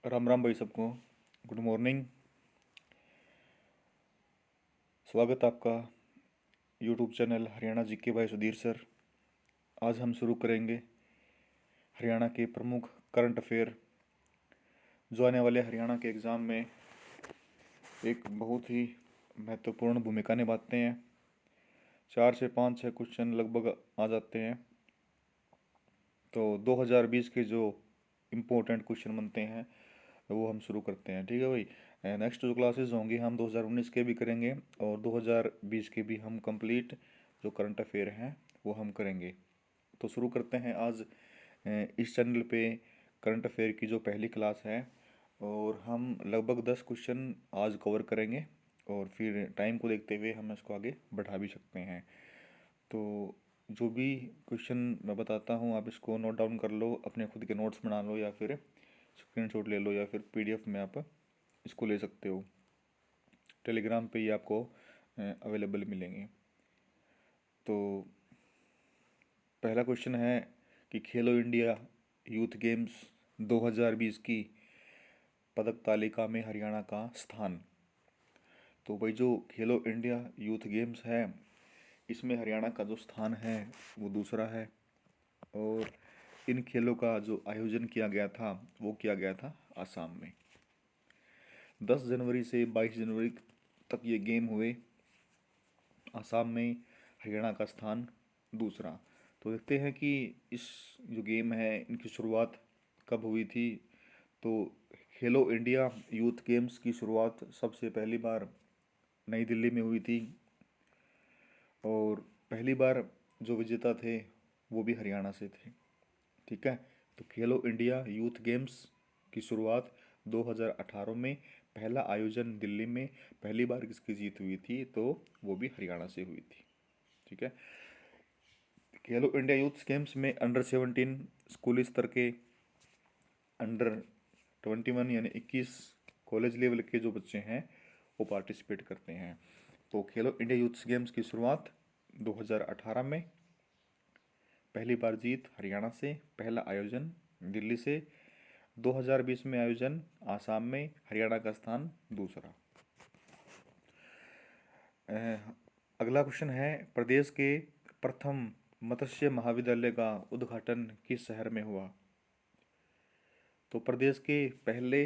राम राम भाई सबको। Good morning. स्वागत आपका यूट्यूब चैनल हरियाणा जीके भाई सुधीर सर। आज हम शुरू करेंगे हरियाणा के प्रमुख करंट अफेयर जो आने वाले हरियाणा के एग्ज़ाम में एक बहुत ही महत्वपूर्ण भूमिका निभाते हैं। 4 से 5 6 क्वेश्चन लगभग आ जाते हैं। तो 2020 के जो इम्पोर्टेंट क्वेश्चन बनते हैं वो हम शुरू करते हैं। ठीक है भाई। नेक्स्ट जो क्लासेस होंगी हम 2019 के भी करेंगे और 2020 के भी हम कंप्लीट जो करंट अफेयर हैं वो हम करेंगे। तो शुरू करते हैं आज इस चैनल पे करंट अफेयर की जो पहली क्लास है और हम लगभग 10 क्वेश्चन आज कवर करेंगे और फिर टाइम को देखते हुए हम इसको आगे बढ़ा भी सकते हैं। तो जो भी क्वेश्चन मैं बताता हूँ आप इसको नोट डाउन कर लो, अपने खुद के नोट्स बना लो या फिर स्क्रीनशॉट ले लो या फिर पीडीएफ में आप इसको ले सकते हो। टेलीग्राम पे ही आपको अवेलेबल मिलेंगे। तो पहला क्वेश्चन है कि खेलो इंडिया यूथ गेम्स 2020 की पदक तालिका में हरियाणा का स्थान। तो भाई जो खेलो इंडिया यूथ गेम्स है इसमें हरियाणा का जो स्थान है वो दूसरा है। और इन खेलों का जो आयोजन किया गया था वो किया गया था आसाम में। 10 जनवरी से 22 जनवरी तक ये गेम हुए। आसाम में हरियाणा का स्थान दूसरा। तो देखते हैं कि इस जो गेम है इनकी शुरुआत कब हुई थी। तो खेलो इंडिया यूथ गेम्स की शुरुआत सबसे पहली बार नई दिल्ली में हुई थी और पहली बार जो विजेता थे वो भी हरियाणा से थे। ठीक है। तो खेलो इंडिया यूथ गेम्स की शुरुआत 2018 में पहला आयोजन दिल्ली में पहली बार किसकी जीत हुई थी तो वो भी हरियाणा से हुई थी। ठीक है। खेलो इंडिया यूथ गेम्स में अंडर 17 स्कूली स्तर के, अंडर 21 यानी 21 कॉलेज लेवल के जो बच्चे हैं वो पार्टिसिपेट करते हैं। तो खेलो इंडिया यूथ गेम्स की शुरुआत 2018 में, पहली बार जीत हरियाणा से, पहला आयोजन दिल्ली से, 2020 में आयोजन आसाम में, हरियाणा का स्थान दूसरा। अगला क्वेश्चन है प्रदेश के प्रथम मत्स्य महाविद्यालय का उद्घाटन किस शहर में हुआ। तो प्रदेश के पहले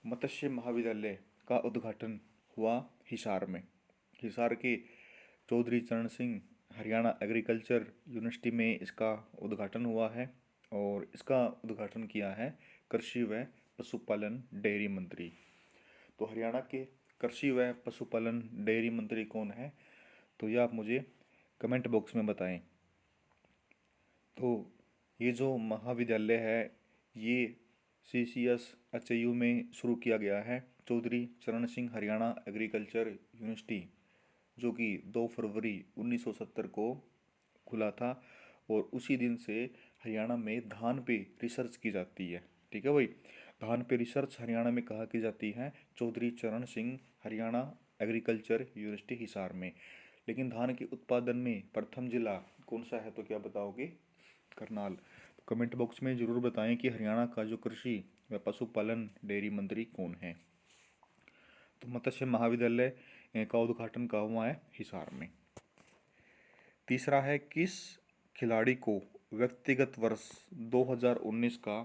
मत्स्य महाविद्यालय का उद्घाटन हुआ हिसार में। हिसार के चौधरी चरण सिंह हरियाणा एग्रीकल्चर यूनिवर्सिटी में इसका उद्घाटन हुआ है और इसका उद्घाटन किया है कृषि व पशुपालन डेयरी मंत्री। तो हरियाणा के कृषि व पशुपालन डेयरी मंत्री कौन है तो ये आप मुझे कमेंट बॉक्स में बताएं। तो ये जो महाविद्यालय है ये CCS HIU में शुरू किया गया है। चौधरी चरण सिंह हरियाणा एग्रीकल्चर यूनिवर्सिटी जो कि 2 फरवरी 1970 को खुला था और उसी दिन से हरियाणा में धान पे रिसर्च की जाती है। ठीक है भाई। धान पे रिसर्च हरियाणा में कहाँ की जाती है, चौधरी चरण सिंह हरियाणा एग्रीकल्चर यूनिवर्सिटी हिसार में। लेकिन धान के उत्पादन में प्रथम जिला कौन सा है तो क्या बताओगे, करनाल। तो कमेंट बॉक्स में ज़रूर बताएं कि हरियाणा का जो कृषि व पशुपालन डेयरी मंत्री कौन है। तो मत्स्य महाविद्यालय का उद्घाटन कहाँ हुआ है, हिसार में। तीसरा है किस खिलाड़ी को व्यक्तिगत वर्ष 2019 का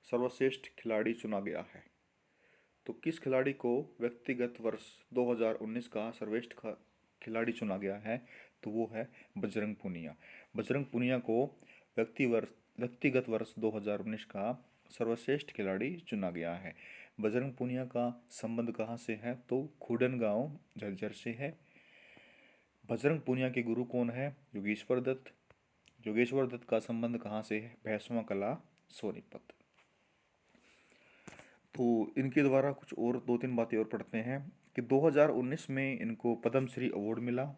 सर्वश्रेष्ठ खिलाड़ी चुना गया है। तो किस खिलाड़ी को व्यक्तिगत वर्ष 2019 का सर्वश्रेष्ठ खिलाड़ी चुना गया है तो वो है बजरंग पूनिया। बजरंग पूनिया को व्यक्तिगत वर्ष 2019 का सर्वश्रेष्ठ खिलाड़ी चुना गया है। बजरंग पूनिया का संबंध कहाँ से है तो खुडन गांव झज्जर से है। बजरंग पूनिया के गुरु कौन है, योगेश्वर दत्त। योगेश्वर दत्त का संबंध कहाँ से है, भैंसवा कला सोनीपत। तो इनके द्वारा कुछ और 2-3 बातें और पढ़ते हैं कि 2019 में इनको पद्मश्री अवार्ड मिला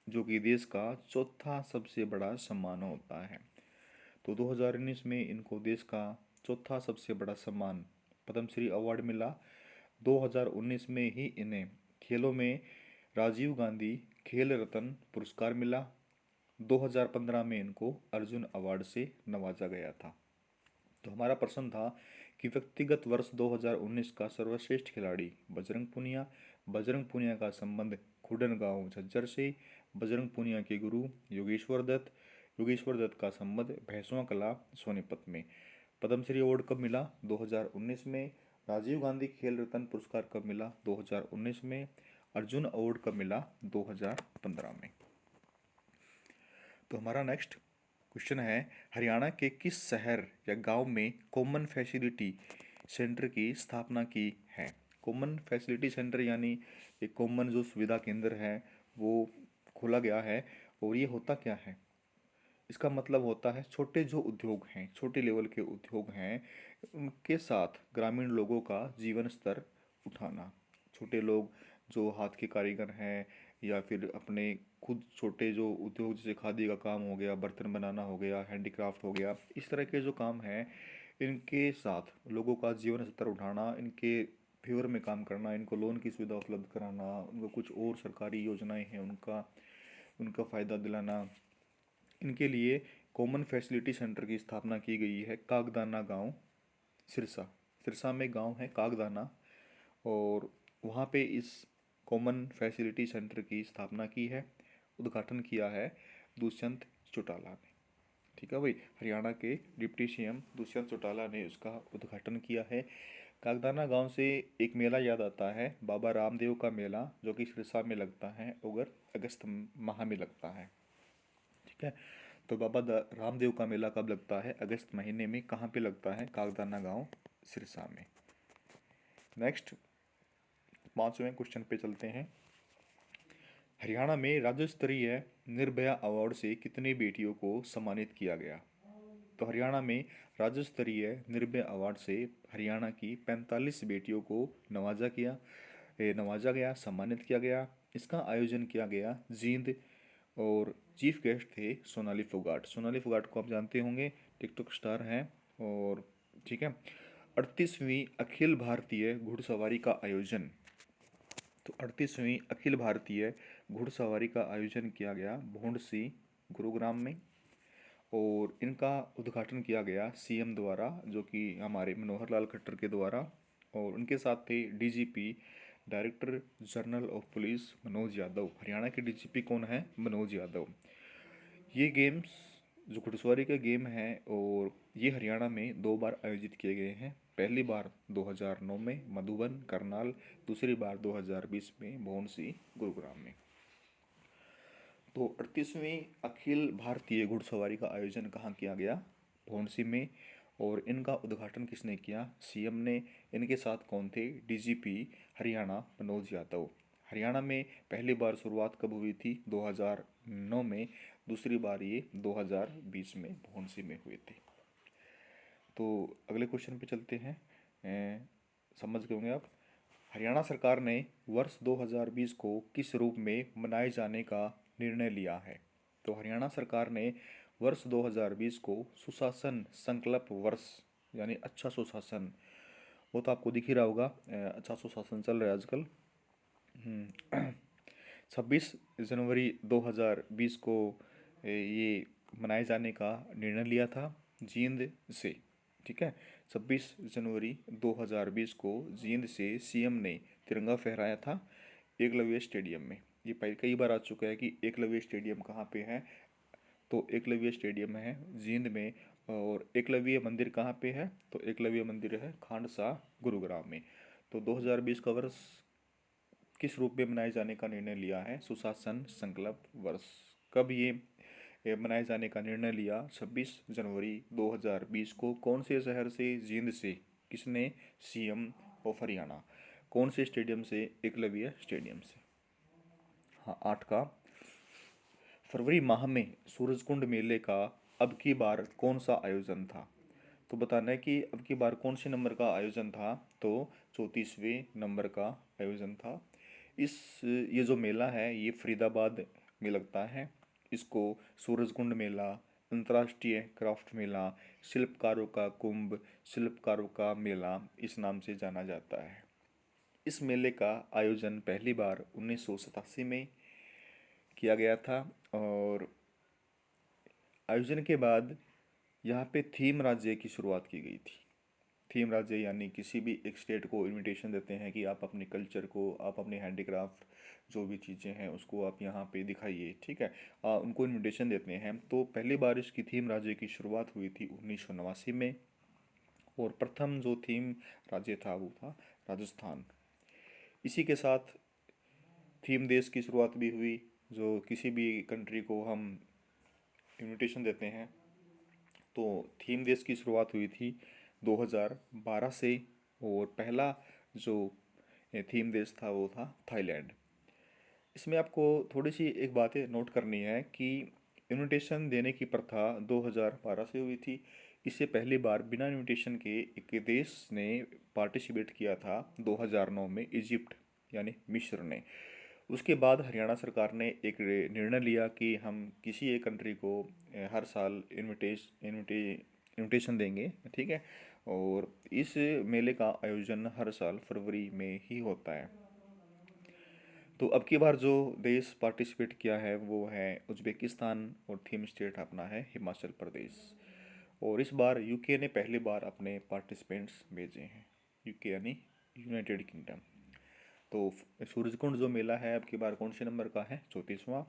जो कि देश का चौथा सबसे बड़ा सम्मान होता है। तो 2019 में इनको देश का चौथा सबसे बड़ा सम्मान पद्मश्री अवार्ड मिला। 2019 में ही इन्हें खेलों में राजीव गांधी खेल रत्न पुरस्कार मिला। 2015 में इनको अर्जुन अवार्ड से नवाजा गया था। तो हमारा प्रश्न था कि व्यक्तिगत वर्ष 2019 का सर्वश्रेष्ठ खिलाड़ी बजरंग पूनिया। बजरंग पूनिया का संबंध खुडन गांव झज्जर से। बजरंग पूनिया के गुरु योगेश्वर दत्त। योगेश्वर दत्त का संबंध भैंसवा कला सोनीपत में। पद्मश्री अवार्ड कब मिला? 2019 में। राजीव गांधी खेल रत्न पुरस्कार कब मिला? 2019 में। अर्जुन अवार्ड कब मिला? 2015 में। तो हमारा नेक्स्ट क्वेश्चन है, हरियाणा के किस शहर या गांव में कॉमन फैसिलिटी सेंटर की स्थापना की है? कॉमन फैसिलिटी सेंटर यानी एक कॉमन जो सुविधा केंद्र है वो खोला गया है। और ये होता क्या है? इसका मतलब होता है छोटे जो उद्योग हैं, छोटे लेवल के उद्योग हैं, उनके साथ ग्रामीण लोगों का जीवन स्तर उठाना। छोटे लोग जो हाथ के कारीगर हैं या फिर अपने खुद छोटे जो उद्योग जैसे खादी का काम हो गया, बर्तन बनाना हो गया, हैंडीक्राफ्ट हो गया, इस तरह के जो काम हैं इनके साथ लोगों का जीवन स्तर उठाना, इनके फेवर में काम करना, इनको लोन की सुविधा उपलब्ध कराना, उनको कुछ और सरकारी योजनाएं हैं उनका उनका फ़ायदा दिलाना, इनके लिए कॉमन फैसिलिटी सेंटर की स्थापना की गई है कागदाना गांव सिरसा। सिरसा में गांव है कागदाना, और वहाँ पे इस कॉमन फैसिलिटी सेंटर की स्थापना की है, उद्घाटन किया है दुष्यंत चौटाला ने। ठीक है भाई, हरियाणा के डिप्टी सीएम दुष्यंत चौटाला ने उसका उद्घाटन किया है। कागदाना गांव से एक मेला याद आता है, बाबा रामदेव का मेला, जो कि सिरसा में लगता है, अगर अगस्त माह में लगता है। ठीक है, तो रामदेव का मेला कब लगता है? अगस्त महीने में। कहाँ पे लगता है? कागदाना गांव सिरसा में। नेक्स्ट 5वें क्वेश्चन पे चलते हैं। हरियाणा में राज्य स्तरीय निर्भया अवार्ड से कितनी बेटियों को सम्मानित किया गया? तो हरियाणा में राज्य स्तरीय निर्भया अवार्ड से हरियाणा की 45 बेटियों को नवाजा गया, सम्मानित किया गया। इसका आयोजन किया गया जींद, और चीफ गेस्ट थे सोनाली फोगाट। सोनाली फोगाट को आप जानते होंगे, टिकटॉक स्टार हैं। और ठीक है, 38वीं अखिल भारतीय घुड़सवारी का आयोजन। तो 38वीं अखिल भारतीय घुड़सवारी का आयोजन किया गया भोंडसी गुरुग्राम में, और इनका उद्घाटन किया गया सीएम द्वारा, जो कि हमारे मनोहर लाल खट्टर के द्वारा। और उनके साथ थे DGP director general of police Manoj Yadav. Haryana के डीजीपी कौन है? मनोज यादव। ये गेम्स जो घुड़सवारी के गेम हैं, और ये हरियाणा में 2 बार आयोजित किए गए हैं। पहली बार 2009 में मधुबन करनाल, दूसरी बार 2020 में भोंडसी गुरुग्राम में। तो 38वीं अखिल भारतीय घुड़सवारी का आयोजन कहाँ किया गया? भोंडसी में। और इनका उद्घाटन किसने किया? सीएम ने। इनके साथ कौन थे? डीजीपी हरियाणा मनोज यादव। हरियाणा में पहली बार शुरुआत कब हुई थी? 2009 में। दूसरी बार ये 2020 में भोंडसी में हुए थे। तो अगले क्वेश्चन पे चलते हैं। समझ गए होंगे आप। हरियाणा सरकार ने वर्ष 2020 को किस रूप में मनाए जाने का निर्णय लिया है? तो हरियाणा सरकार ने वर्ष 2020 को सुशासन संकल्प वर्ष, यानी अच्छा सुशासन, वो तो आपको दिख ही रहा होगा, अच्छा सुशासन चल रहा है आजकल। 26 जनवरी 2020 को ये मनाए जाने का निर्णय लिया था जींद से। ठीक है, 26 जनवरी 2020 को जींद से सीएम ने तिरंगा फहराया था एकलव्य स्टेडियम में। ये कई बार आ चुका है कि एकलव्य स्टेडियम कहाँ पे है। तो एकलव्य स्टेडियम है जींद में। और एकलव्य मंदिर कहाँ पे है? तो एकलव्य मंदिर है खांडसा गुरुग्राम में। तो 2020 का वर्ष किस रूप में मनाए जाने का निर्णय लिया है? सुशासन संकल्प वर्ष। कब ये मनाए जाने का निर्णय लिया? 26 जनवरी 2020 को। कौन से शहर से? जींद से। किसने? CM of Haryana. कौन से स्टेडियम से? एकलव्य स्टेडियम से। हाँ, 8 का। फरवरी माह में सूरजकुंड मेले का अब की बार कौन सा आयोजन था? तो बताना है कि अब की बार कौन से नंबर का आयोजन था? तो 34वें नंबर का आयोजन था। ये जो मेला है ये फरीदाबाद में लगता है। इसको सूरजकुंड मेला, अंतर्राष्ट्रीय क्राफ्ट मेला, शिल्पकारों का कुंभ, शिल्पकारों का मेला, इस नाम से जाना जाता है। इस मेले का आयोजन पहली बार 1987 में किया गया था। और आयोजन के बाद यहाँ पे थीम राज्य की शुरुआत की गई थी। थीम राज्य यानी किसी भी एक स्टेट को इनविटेशन देते हैं कि आप अपने कल्चर को, आप अपने हैंडीक्राफ्ट, जो भी चीज़ें हैं उसको आप यहाँ पे दिखाइए, ठीक है। उनको इनविटेशन देते हैं। तो पहली बार इसकी थीम राज्य की शुरुआत हुई थी 1989 में। और प्रथम जो थीम राज्य था वो था राजस्थान। इसी के साथ थीम देश की शुरुआत भी हुई। जो किसी भी कंट्री को हम इनविटेशन देते हैं तो थीम देश की शुरुआत हुई थी 2012 से। और पहला जो थीम देश था वो था थाईलैंड। इसमें आपको थोड़ी सी एक बातें नोट करनी है कि इनविटेशन देने की प्रथा 2012 से हुई थी। इससे पहली बार बिना इनविटेशन के एक देश ने पार्टिसिपेट किया था 2009 में, इजिप्ट यानी मिस्र ने। उसके बाद हरियाणा सरकार ने एक निर्णय लिया कि हम किसी एक कंट्री को हर साल इनविटेशन देंगे, ठीक है। और इस मेले का आयोजन हर साल फरवरी में ही होता है। तो अब की बार जो देश पार्टिसिपेट किया है वो है उज्बेकिस्तान और थीम स्टेट अपना है हिमाचल प्रदेश। और इस बार यूके ने पहली बार अपने पार्टिसिपेंट्स भेजे हैं। यूके यानी यूनाइटेड किंगडम। तो सूरजकुंड जो मेला है अब की बार कौन से नंबर का है? 34वां।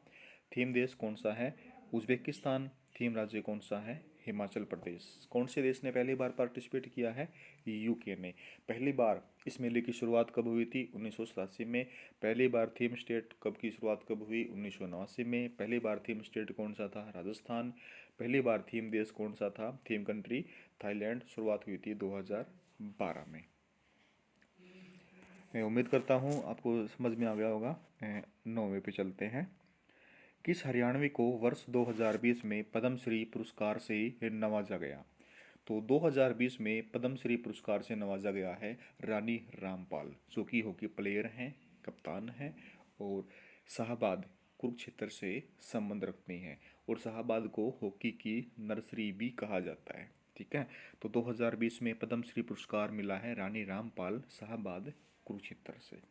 थीम देश कौन सा है? उज्बेकिस्तान। थीम राज्य कौन सा है? हिमाचल प्रदेश। कौन से देश ने पहली बार पार्टिसिपेट किया है? यूके ने। पहली बार इस मेले की शुरुआत कब हुई थी? 1987 में। पहली बार थीम स्टेट कब की शुरुआत कब हुई? 1989 में। पहली बार थीम स्टेट कौन सा था? राजस्थान। पहली बार थीम देश कौन सा था? Theme country Thailand. शुरुआत हुई थी 2012 में। मैं उम्मीद करता हूँ आपको समझ में आ गया होगा। 9वें पे चलते हैं। किस हरियाणवी को वर्ष 2020 में पद्मश्री पुरस्कार से नवाजा गया? तो 2020 में पद्मश्री पुरस्कार से नवाजा गया है रानी रामपाल, जो कि हॉकी प्लेयर हैं, कप्तान हैं और शाहबाद कुरुक्षेत्र से संबंध रखती हैं। और शाहबाद को हॉकी की नर्सरी भी कहा जाता है, ठीक है। तो 2020 में पद्मश्री पुरस्कार मिला है रानी रामपाल, शाहबाद कुरुक्षेत्र से।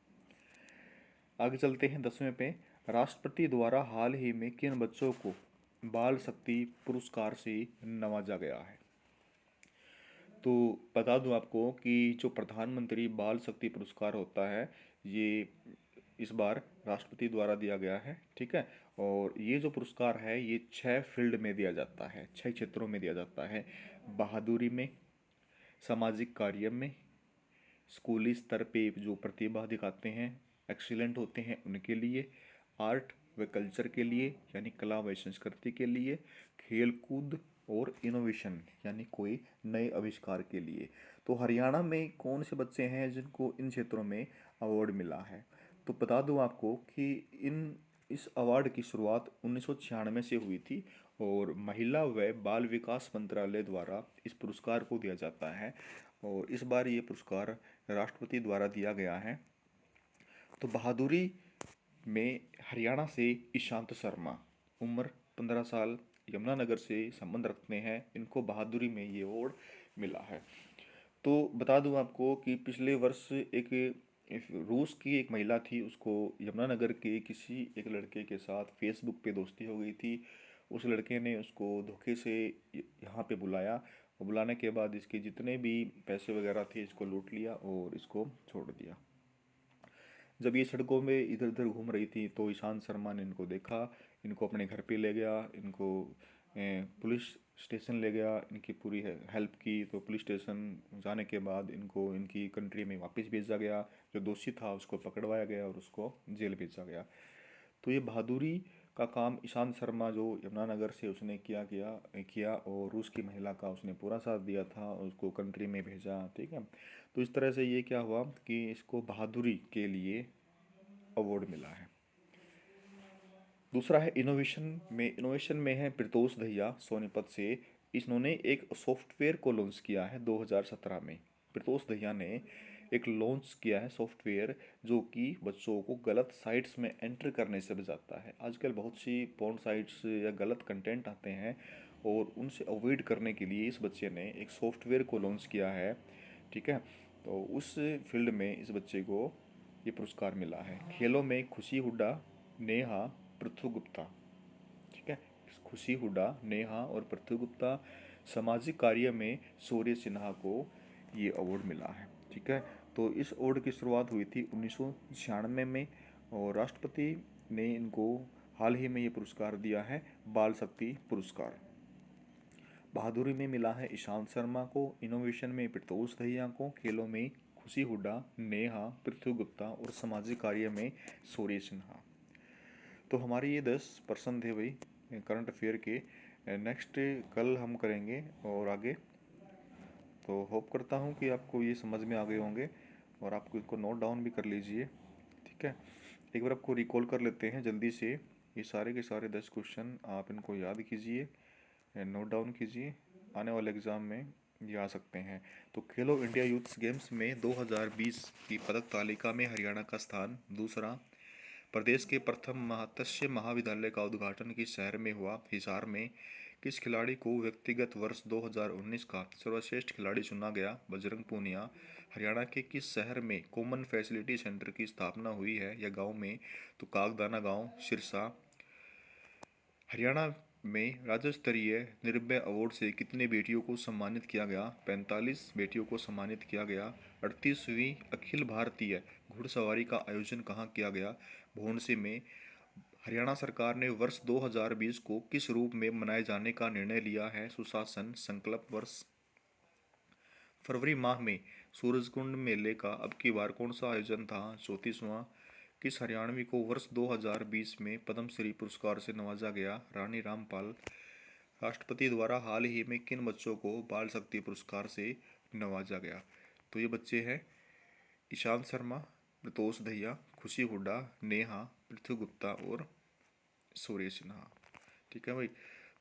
आगे चलते हैं 10वें पे। राष्ट्रपति द्वारा हाल ही में किन बच्चों को बाल शक्ति पुरस्कार से नवाजा गया है? तो बता दूं आपको कि जो प्रधानमंत्री बाल शक्ति पुरस्कार होता है ये इस बार राष्ट्रपति द्वारा दिया गया है, ठीक है। और ये जो पुरस्कार है ये 6 फील्ड में दिया जाता है, 6 क्षेत्रों में दिया जाता है। बहादुरी में, सामाजिक कार्य में, स्कूली स्तर पे जो प्रतिभा दिखाते हैं, एक्सीलेंट होते हैं उनके लिए, आर्ट व कल्चर के लिए यानी कला व संस्कृति के लिए, खेल कूद और इनोवेशन यानी कोई नए आविष्कार के लिए। तो हरियाणा में कौन से बच्चे हैं जिनको इन क्षेत्रों में अवार्ड मिला है? तो बता दूं आपको कि इस अवार्ड की शुरुआत 1996 से हुई थी। और महिला व बाल विकास मंत्रालय द्वारा इस पुरस्कार को दिया जाता है। और इस बार ये पुरस्कार राष्ट्रपति द्वारा दिया गया है। तो बहादुरी में हरियाणा से ईशांत शर्मा, उम्र 15 साल, यमुनानगर से संबंध रखते हैं, इनको बहादुरी में ये अवार्ड मिला है। तो बता दूं आपको कि पिछले वर्ष एक रूस की एक महिला थी, उसको यमुनानगर के किसी एक लड़के के साथ फेसबुक पे दोस्ती हो गई थी। उस लड़के ने उसको धोखे से यहाँ पे बुलाया और बुलाने के बाद इसके जितने भी पैसे वगैरह थे इसको लूट लिया और इसको छोड़ दिया। जब ये सड़कों में इधर उधर घूम रही थी तो ईशांत शर्मा ने इनको देखा, इनको अपने घर पे ले गया, इनको पुलिस स्टेशन ले गया, इनकी पूरी हेल्प की। तो पुलिस स्टेशन जाने के बाद इनको इनकी कंट्री में वापस भेजा गया। जो दोषी था उसको पकड़वाया गया और उसको जेल भेजा गया। तो ये बहादुरी का काम ईशांत शर्मा जो यमुनानगर से उसने किया और रूस की महिला का उसने पूरा साथ दिया था, उसको कंट्री में भेजा, ठीक है। तो इस तरह से ये क्या हुआ कि इसको बहादुरी के लिए अवार्ड मिला है। दूसरा है इनोवेशन में है प्रीतोष दहिया सोनीपत से। इन्होंने एक सॉफ्टवेयर को लॉन्च किया है 2017 में। प्रीतोष दहिया ने एक लॉन्च किया है सॉफ्टवेयर जो कि बच्चों को गलत साइट्स में एंटर करने से बचाता है। आजकल बहुत सी पोर्न साइट्स या गलत कंटेंट आते हैं और उनसे अवॉइड करने के लिए इस बच्चे ने एक सॉफ्टवेयर को लॉन्च किया है, ठीक है। तो उस फील्ड में इस बच्चे को ये पुरस्कार मिला है। खेलों में खुशी हुड्डा, नेहा, पृथ्वी गुप्ता, ठीक है। खुशी हुड्डा, नेहा और पृथ्वी गुप्ता सामाजिक कार्य में शौर्य सिन्हा को ये अवार्ड मिला है। ठीक है, तो इस अवार्ड की शुरुआत हुई थी 1996 में और राष्ट्रपति ने इनको हाल ही में ये पुरस्कार दिया है, बाल शक्ति पुरस्कार। बहादुरी में मिला है ईशांत शर्मा को, इनोवेशन में प्रतोष दहिया को, खेलों में खुशी हुड्डा, नेहा, पृथ्वी गुप्ता और सामाजिक कार्य में शौर्य सिन्हा। तो हमारे ये 10 प्रश्न थे भाई करंट अफेयर के। नेक्स्ट कल हम करेंगे और आगे। तो होप करता हूँ कि आपको ये समझ में आ गए होंगे और आपको इसको नोट डाउन भी कर लीजिए। ठीक है, एक बार आपको रिकॉल कर लेते हैं जल्दी से। ये सारे के सारे 10 क्वेश्चन आप इनको याद कीजिए, नोट डाउन कीजिए, आने वाले एग्ज़ाम में ये आ सकते हैं। तो खेलो इंडिया यूथ गेम्स में 2020 की पदक तालिका में हरियाणा का स्थान दूसरा। प्रदेश के प्रथम मत्स्य महाविद्यालय का उद्घाटन किस शहर में हुआ? हिसार में। किस खिलाड़ी को व्यक्तिगत वर्ष 2019 का सर्वश्रेष्ठ खिलाड़ी चुना गया? बजरंग पूनिया। हरियाणा के किस शहर में कॉमन फैसिलिटी सेंटर की स्थापना हुई है या गांव में? तो कागदाना गांव, सिरसा। हरियाणा में राज्य स्तरीय निर्भय अवार्ड से कितने बेटियों को सम्मानित किया गया? 45 बेटियों को सम्मानित किया गया। 38वीं अखिल भारतीय घुड़सवारी का आयोजन कहाँ किया गया? भौंडसी में। हरियाणा सरकार ने वर्ष 2020 को किस रूप में मनाए जाने का निर्णय लिया है? सुशासन संकल्प वर्ष। फरवरी माह में सूरजकुंड मेले का अब की बार कौन सा आयोजन था? 34वां। किस हरियाणवी को वर्ष 2020 में पद्मश्री पुरस्कार से नवाजा गया? रानी रामपाल। राष्ट्रपति द्वारा हाल ही में किन बच्चों को बाल शक्ति पुरस्कार से नवाजा गया? तो ये बच्चे हैं ईशांत शर्मा, प्रतोष दहिया, खुशी हुड्डा, नेहा, पृथ्वी गुप्ता और शौर्य सिन्हा। ठीक है भाई,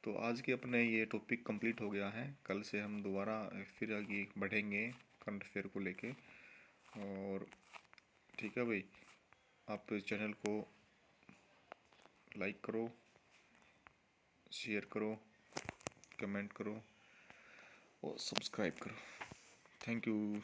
तो आज के अपने ये टॉपिक कंप्लीट हो गया है। कल से हम दोबारा फिर आगे बढ़ेंगे करंट अफेयर को लेके। और ठीक है भाई, आप चैनल को लाइक करो, शेयर करो, कमेंट करो और सब्सक्राइब करो। Thank you.